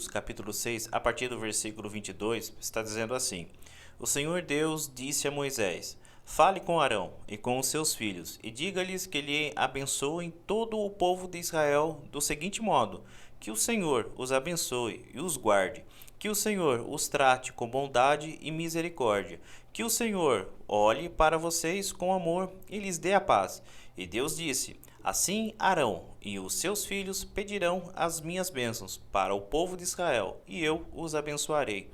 capítulo 6, a partir do versículo 22, está dizendo assim: O Senhor Deus disse a Moisés: Fale com Arão e com os seus filhos, e diga-lhes que lhe abençoem todo o povo de Israel do seguinte modo: que o Senhor os abençoe e os guarde, que o Senhor os trate com bondade e misericórdia, que o Senhor olhe para vocês com amor e lhes dê a paz. E Deus disse: Assim Arão e os seus filhos pedirão as minhas bênçãos para o povo de Israel, e eu os abençoarei.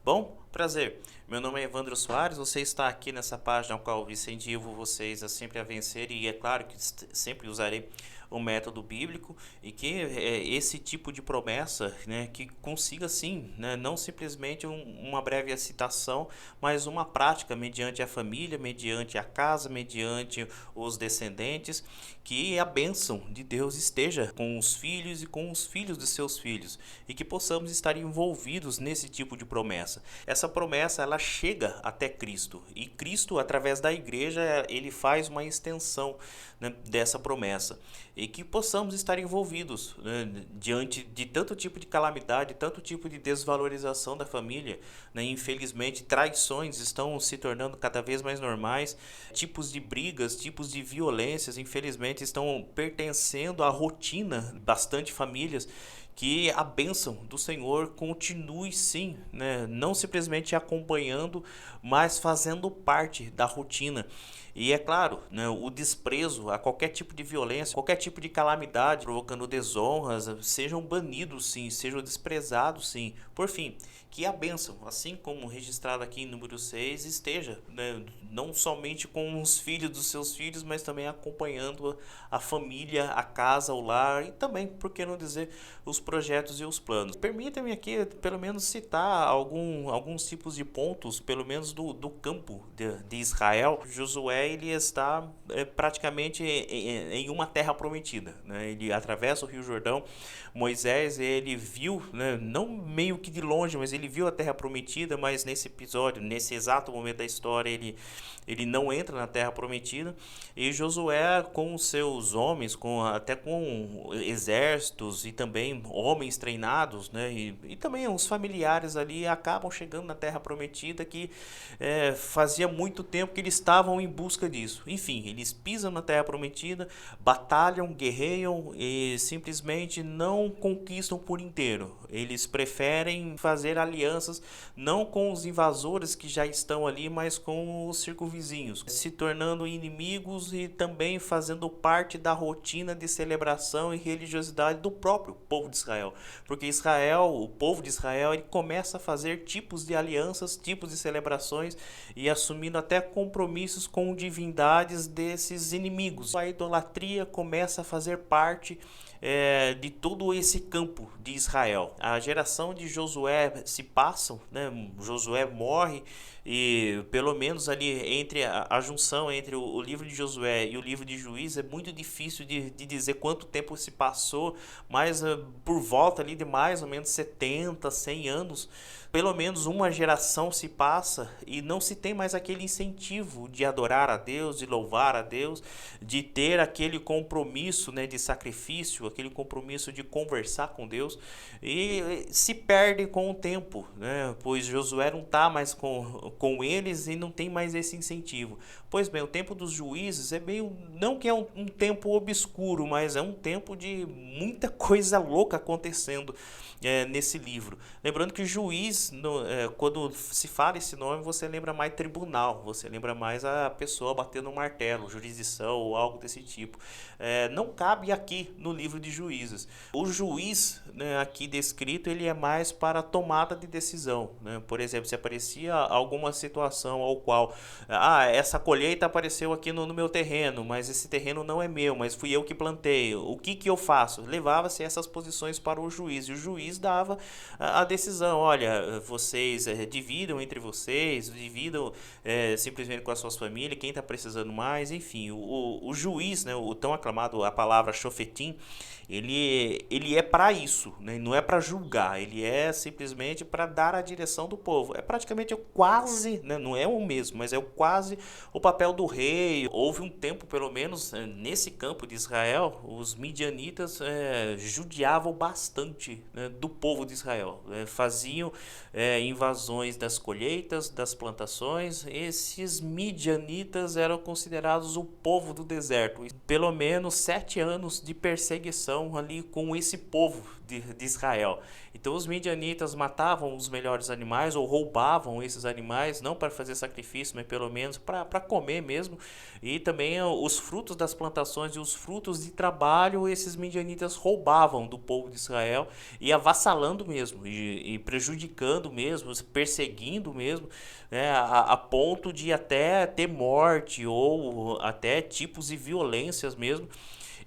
Bom, prazer. Meu nome é Evandro Soares. Você está aqui nessa página, ao qual incentivo vocês a sempre a vencer, e é claro que sempre usarei o método bíblico, e que esse tipo de promessa, né, que consiga sim, né, não simplesmente uma breve citação, mas uma prática mediante a família, mediante a casa, mediante os descendentes, que a bênção de Deus esteja com os filhos e com os filhos de seus filhos, e que possamos estar envolvidos nesse tipo de promessa. Essa promessa, ela chega até Cristo, e Cristo, através da igreja, ele faz uma extensão, né, dessa promessa, e que possamos estar envolvidos, né, diante de tanto tipo de calamidade, tanto tipo de desvalorização da família, né? Infelizmente, traições estão se tornando cada vez mais normais, tipos de brigas, tipos de violências, infelizmente, estão pertencendo à rotina de bastante famílias. Que a bênção do Senhor continue sim, né? Não simplesmente acompanhando, mas fazendo parte da rotina. E é claro, né, o desprezo a qualquer tipo de violência, qualquer tipo de calamidade, provocando desonras, sejam banidos sim, sejam desprezados sim. Por fim, que a bênção, assim como registrado aqui em número 6, esteja, né, não somente com os filhos dos seus filhos, mas também acompanhando a família, a casa, o lar, e também, por que não dizer, os projetos e os planos. Permita-me aqui, pelo menos, citar alguns tipos de pontos, pelo menos do campo de Israel. Josué, ele está praticamente em uma terra prometida, né? Ele atravessa o Rio Jordão. Moisés, ele viu, né, não meio que de longe, mas ele viu a terra prometida, mas nesse episódio, nesse exato momento da história, ele não entra na terra prometida. E Josué, com os seus homens, até com exércitos e também homens treinados, né, e também os familiares ali, acabam chegando na terra prometida, que fazia muito tempo que eles estavam em busca disso. Enfim, eles pisam na terra prometida, batalham, guerreiam e simplesmente não conquistam por inteiro. Eles preferem fazer alianças não com os invasores que já estão ali, mas com os circunvizinhos, se tornando inimigos e também fazendo parte da rotina de celebração e religiosidade do próprio povo de Israel. Porque Israel, o povo de Israel, ele começa a fazer tipos de alianças, tipos de celebrações, e assumindo até compromissos com divindades desses inimigos. A idolatria começa a fazer parte de todo esse campo de Israel. A geração de Josué se passam, né? Josué morre, e pelo menos ali entre a junção entre o livro de Josué e o livro de Juízes é muito difícil de dizer quanto tempo se passou, mas por volta ali de mais ou menos 70, 100 anos, pelo menos uma geração se passa e não se tem mais aquele incentivo de adorar a Deus, de louvar a Deus, de ter aquele compromisso, né, de sacrifício, aquele compromisso de conversar com Deus, e se perde com o tempo, né, pois Josué não está mais com eles e não tem mais esse incentivo. Pois bem, o tempo dos juízes é meio, não que é um tempo obscuro, mas é um tempo de muita coisa louca acontecendo nesse livro. Lembrando que juiz, quando se fala esse nome, você lembra mais tribunal, você lembra mais a pessoa batendo um martelo, jurisdição ou algo desse tipo. Não cabe aqui no livro de Juízes. O juiz, né, aqui descrito, ele é mais para tomada de decisão, né? Por exemplo, se aparecia alguma situação ao qual essa colheita apareceu aqui no meu terreno, mas esse terreno não é meu, mas fui eu que plantei, o que eu faço? Levava-se essas posições para o juiz, e o juiz dava a decisão: olha, vocês dividam entre vocês, dividam simplesmente com as suas famílias, quem está precisando mais, enfim. O juiz, né, o tão aclamado, a palavra shofetim, ele é para isso, né? Não é para julgar, ele é simplesmente para dar a direção do povo. É praticamente quase, né? Não é o mesmo, mas é quase o papel papel do rei. Houve um tempo, pelo menos, nesse campo de Israel, os midianitas judiavam bastante, né, do povo de Israel. Faziam invasões das colheitas, das plantações. Esses midianitas eram considerados o povo do deserto. Pelo menos 7 anos de perseguição ali com esse povo de Israel. Então os midianitas matavam os melhores animais ou roubavam esses animais, não para fazer sacrifício, mas pelo menos para comer mesmo. E também os frutos das plantações e os frutos de trabalho, esses midianitas roubavam do povo de Israel, e avassalando mesmo, e prejudicando mesmo, perseguindo mesmo, né, a ponto de até ter morte ou até tipos de violências mesmo.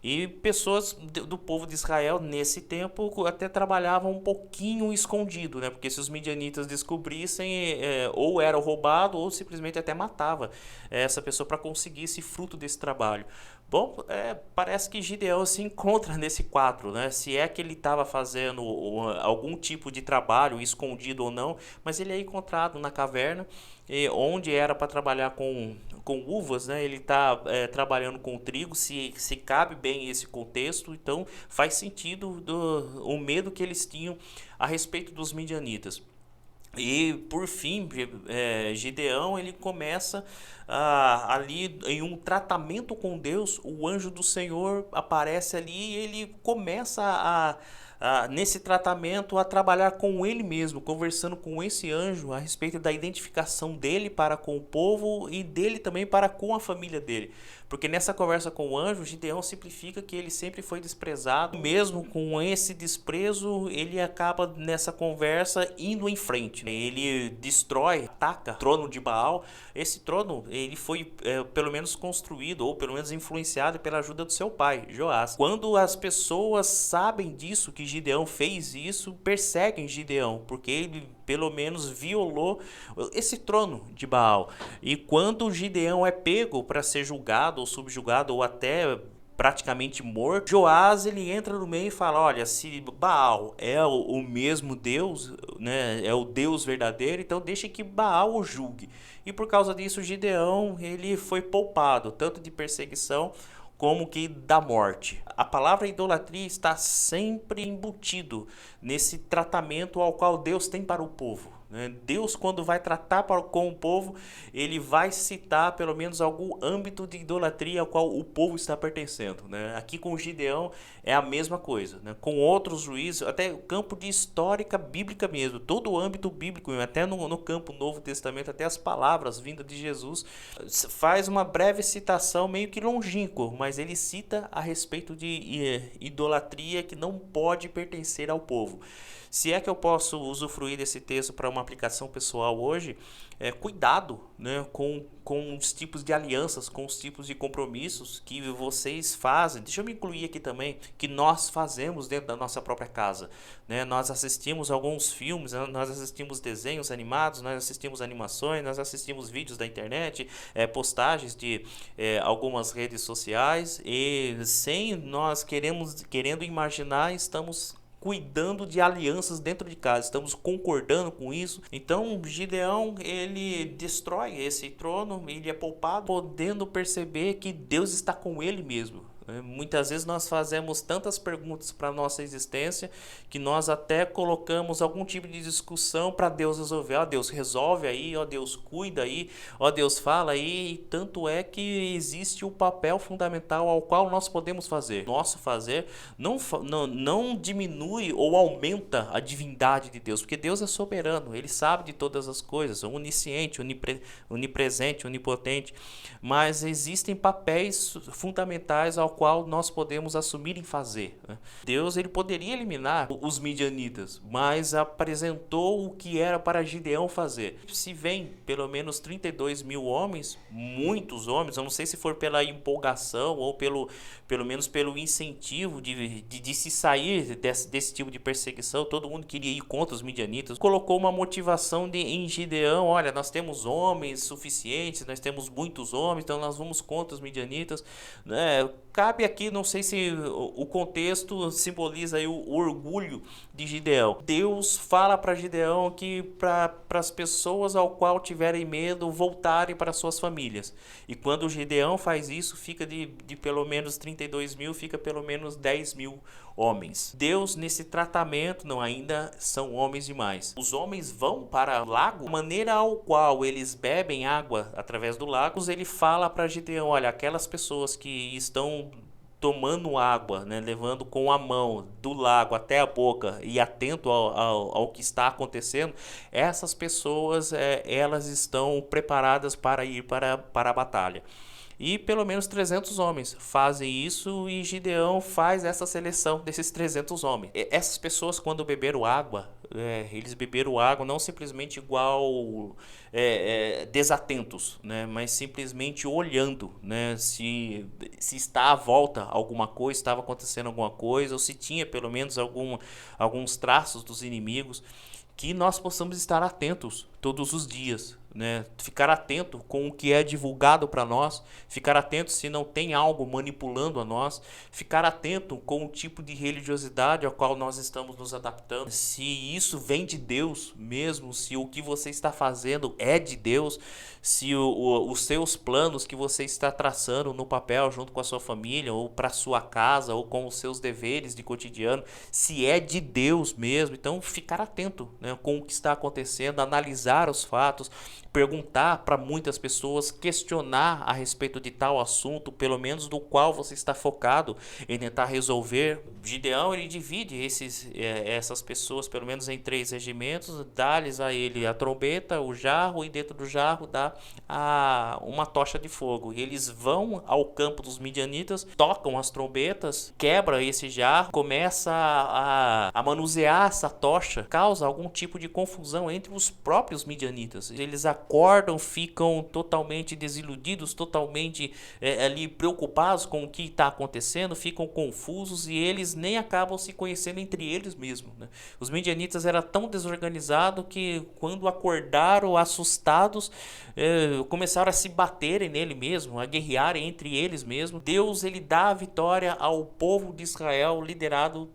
E pessoas do povo de Israel nesse tempo até trabalhavam um pouquinho escondido, né? Porque se os midianitas descobrissem, ou era roubado ou simplesmente até matava essa pessoa para conseguir esse fruto desse trabalho. Bom, parece que Gideão se encontra nesse quadro, né? Se é que ele estava fazendo algum tipo de trabalho, escondido ou não, mas ele é encontrado na caverna, onde era para trabalhar com uvas, né? Ele está trabalhando com trigo, se cabe bem esse contexto, então faz sentido o medo que eles tinham a respeito dos midianitas. E por fim, Gideão ele começa ali em um tratamento com Deus. O anjo do Senhor aparece ali e ele começa nesse tratamento a trabalhar com ele mesmo, conversando com esse anjo a respeito da identificação dele para com o povo e dele também para com a família dele. Porque nessa conversa com o anjo, Gideão simplifica que ele sempre foi desprezado. Mesmo com esse desprezo, ele acaba nessa conversa indo em frente. Ele destrói, ataca o trono de Baal. Esse trono ele foi pelo menos construído, ou pelo menos influenciado pela ajuda do seu pai, Joás. Quando as pessoas sabem disso, que Gideão fez isso, perseguem Gideão, porque ele pelo menos violou esse trono de Baal. E quando Gideão é pego para ser julgado ou subjugado ou até praticamente morto, Joás ele entra no meio e fala: olha, se Baal é o mesmo Deus, né, é o Deus verdadeiro, então deixa que Baal o julgue. E por causa disso Gideão ele foi poupado tanto de perseguição como que da morte. A palavra idolatria está sempre embutido nesse tratamento ao qual Deus tem para o povo. Deus, quando vai tratar com o povo, ele vai citar pelo menos algum âmbito de idolatria ao qual o povo está pertencendo. Aqui com Gideão é a mesma coisa. Com outros juízes, até o campo de histórica bíblica mesmo, todo o âmbito bíblico, até no campo Novo Testamento, até as palavras vindas de Jesus, faz uma breve citação meio que longínqua, mas ele cita a respeito de idolatria que não pode pertencer ao povo. Se é que eu posso usufruir desse texto para uma aplicação pessoal hoje, cuidado, né, com os tipos de alianças, com os tipos de compromissos que vocês fazem. Deixa eu me incluir aqui também, que nós fazemos dentro da nossa própria casa. Nós assistimos alguns filmes, nós assistimos desenhos animados, nós assistimos animações, nós assistimos vídeos da internet, postagens de algumas redes sociais, e sem nós querendo imaginar, estamos cuidando de alianças dentro de casa, estamos concordando com isso. Então Gideão ele destrói esse trono, ele é poupado, podendo perceber que Deus está com ele mesmo. Muitas vezes nós fazemos tantas perguntas para a nossa existência que nós até colocamos algum tipo de discussão para Deus resolver. Ó Deus, resolve aí, ó Deus, cuida aí, ó Deus, fala aí. E tanto é que existe o papel fundamental ao qual nós podemos fazer. Nosso fazer não diminui ou aumenta a divindade de Deus, porque Deus é soberano, Ele sabe de todas as coisas, onisciente, onipresente, onipotente. Mas existem papéis fundamentais ao qual nós podemos assumir em fazer. Deus ele poderia eliminar os midianitas, mas apresentou o que era para Gideão fazer. Se vem pelo menos 32 mil homens, muitos homens, eu não sei se for pela empolgação ou pelo menos pelo incentivo de se sair desse tipo de perseguição, todo mundo queria ir contra os midianitas, colocou uma motivação em Gideão: olha, nós temos homens suficientes, nós temos muitos homens, então nós vamos contra os midianitas. Cara, cabe aqui, não sei se o contexto simboliza aí o orgulho de Gideão. Deus fala para Gideão que para as pessoas ao qual tiverem medo voltarem para suas famílias. E quando o Gideão faz isso, fica de pelo menos 32 mil, fica pelo menos 10 mil homens. Deus, nesse tratamento, não, ainda são homens demais. Os homens vão para o lago, a maneira ao qual eles bebem água através do lago, ele fala para Gideão, olha, aquelas pessoas que estão tomando água, né, levando com a mão do lago até a boca e atento ao que está acontecendo, essas pessoas elas estão preparadas para ir para a batalha. E pelo menos 300 homens fazem isso e Gideão faz essa seleção desses 300 homens. Essas pessoas, quando beberam água, eles beberam água não simplesmente igual desatentos, né, mas simplesmente olhando, né, se está à volta alguma coisa, estava acontecendo alguma coisa, ou se tinha pelo menos alguns traços dos inimigos, que nós possamos estar atentos todos os dias, né? Ficar atento com o que é divulgado para nós, ficar atento se não tem algo manipulando a nós, ficar atento com o tipo de religiosidade ao qual nós estamos nos adaptando, se isso vem de Deus mesmo, se o que você está fazendo é de Deus, se os seus planos que você está traçando no papel junto com a sua família, ou para sua casa, ou com os seus deveres de cotidiano, se é de Deus mesmo. Então ficar atento, né, com o que está acontecendo, analisar os fatos, perguntar para muitas pessoas, questionar a respeito de tal assunto, pelo menos do qual você está focado em tentar resolver. Gideão, ele divide essas pessoas pelo menos em 3 regimentos, dá-lhes a ele a trombeta, o jarro, e dentro do jarro dá uma tocha de fogo. E eles vão ao campo dos midianitas, tocam as trombetas, quebra esse jarro, começa a manusear essa tocha, causa algum tipo de confusão entre os próprios midianitas. Eles acordam, ficam totalmente desiludidos, totalmente ali preocupados com o que está acontecendo, ficam confusos e eles nem acabam se conhecendo entre eles mesmos, né? Os midianitas eram tão desorganizados que quando acordaram assustados, começaram a se baterem nele mesmo, a guerrearem entre eles mesmos. Deus, ele dá a vitória ao povo de Israel liderado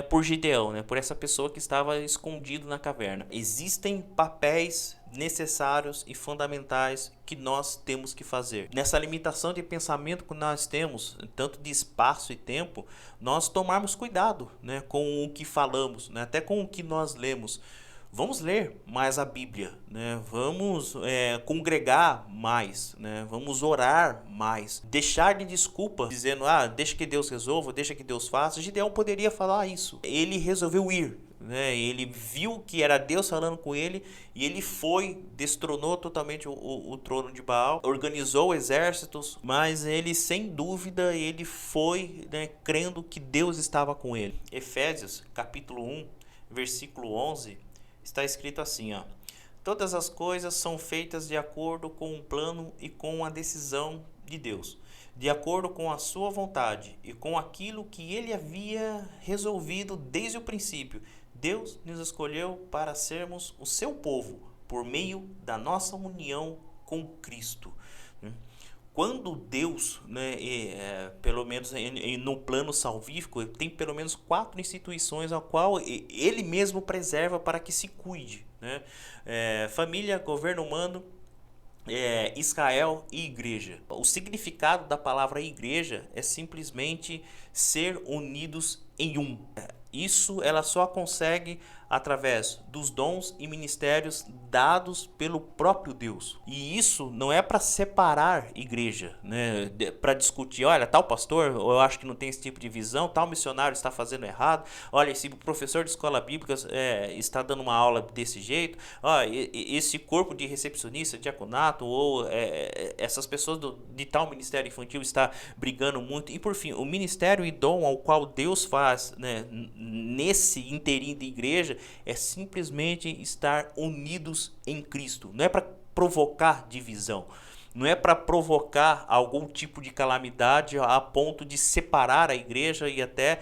por Gideão, né? Por essa pessoa que estava escondido na caverna. Existem papéis necessários e fundamentais que nós temos que fazer. Nessa limitação de pensamento que nós temos, tanto de espaço e tempo, nós tomarmos cuidado, né, com o que falamos, né, até com o que nós lemos. Vamos ler mais a Bíblia, né? Vamos congregar mais, né? Vamos orar mais. Deixar de desculpa, dizendo, deixa que Deus resolva, deixa que Deus faça. Gideão poderia falar isso. Ele resolveu ir, né? Ele viu que era Deus falando com ele e ele foi, destronou totalmente o trono de Baal, organizou exércitos, mas ele, sem dúvida, ele foi, né, crendo que Deus estava com ele. Efésios, capítulo 1, versículo 11, está escrito assim, ó: todas as coisas são feitas de acordo com o plano e com a decisão de Deus, de acordo com a sua vontade e com aquilo que ele havia resolvido desde o princípio. Deus nos escolheu para sermos o seu povo por meio da nossa união com Cristo. Quando Deus, né, pelo menos no plano salvífico, tem pelo menos 4 instituições a qual ele mesmo preserva para que se cuide, né? Família, governo humano, Israel e igreja. O significado da palavra igreja é simplesmente ser unidos em um. Isso ela só consegue através dos dons e ministérios dados pelo próprio Deus. E isso não é para separar igreja, né? Para discutir, olha, tal pastor, eu acho que não tem esse tipo de visão, tal missionário está fazendo errado, olha, esse professor de escola bíblica está dando uma aula desse jeito, esse corpo de recepcionista, diaconato, ou essas pessoas de tal ministério infantil está brigando muito. E por fim, o ministério e dom ao qual Deus faz, né, nesse interim de igreja, é simplesmente estar unidos em Cristo. Não é para provocar divisão, não é para provocar algum tipo de calamidade a ponto de separar a igreja e até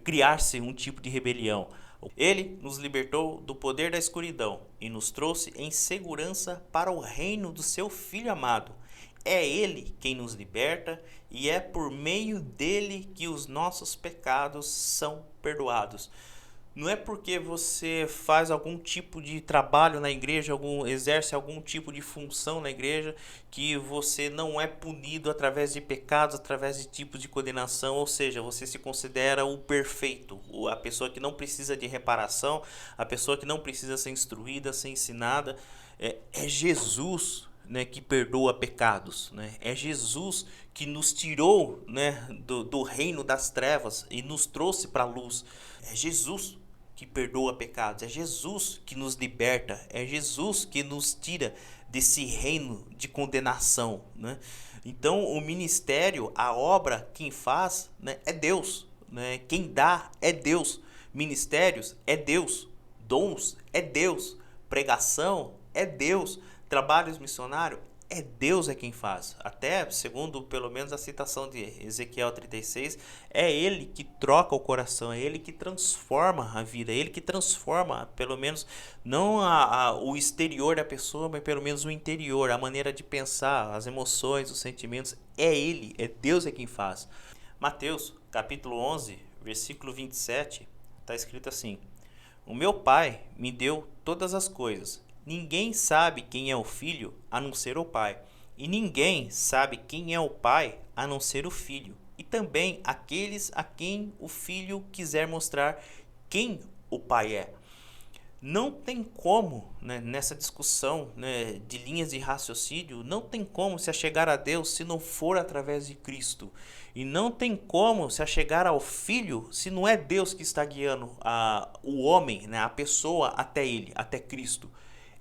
criar-se um tipo de rebelião. Ele nos libertou do poder da escuridão e nos trouxe em segurança para o reino do seu Filho amado. É Ele quem nos liberta e é por meio dele que os nossos pecados são perdoados. Não é porque você faz algum tipo de trabalho na igreja, exerce algum tipo de função na igreja, que você não é punido através de pecados, através de tipos de condenação, ou seja, você se considera o perfeito, a pessoa que não precisa de reparação, a pessoa que não precisa ser instruída, ser ensinada. É Jesus, né, que perdoa pecados, né? É Jesus que nos tirou, né, do reino das trevas e nos trouxe para a luz. É Jesus que perdoa pecados, é Jesus que nos liberta, é Jesus que nos tira desse reino de condenação, né? Então o ministério, a obra, quem faz, né, é Deus, né? Quem dá é Deus, ministérios é Deus, dons é Deus, pregação é Deus, trabalhos missionários é Deus quem faz. Até, segundo pelo menos a citação de Ezequiel 36, é Ele que troca o coração, é Ele que transforma a vida, é Ele que transforma, pelo menos, não o exterior da pessoa, mas pelo menos o interior, a maneira de pensar, as emoções, os sentimentos. É Ele, é Deus quem faz. Mateus, capítulo 11, versículo 27, está escrito assim: O meu Pai me deu todas as coisas. Ninguém sabe quem é o Filho a não ser o Pai, e ninguém sabe quem é o Pai a não ser o Filho, e também aqueles a quem o Filho quiser mostrar quem o Pai é. Não tem como, né, nessa discussão, né, de linhas de raciocínio, não tem como se achegar a Deus se não for através de Cristo. E não tem como se achegar ao Filho se não é Deus que está guiando o homem, né, a pessoa até Ele, até Cristo.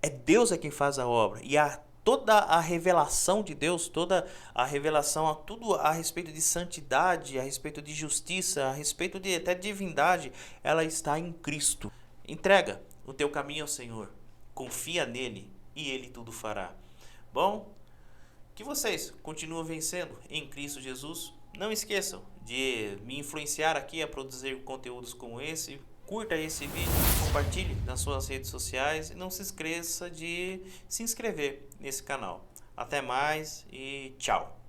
É Deus quem faz a obra. E toda a revelação de Deus, toda a revelação, tudo a respeito de santidade, a respeito de justiça, a respeito de até divindade, ela está em Cristo. Entrega o teu caminho ao Senhor, confia nele e ele tudo fará. Bom, que vocês continuem vencendo em Cristo Jesus. Não esqueçam de me influenciar aqui a produzir conteúdos como esse. Curta esse vídeo, compartilhe nas suas redes sociais e não se esqueça de se inscrever nesse canal. Até mais e tchau!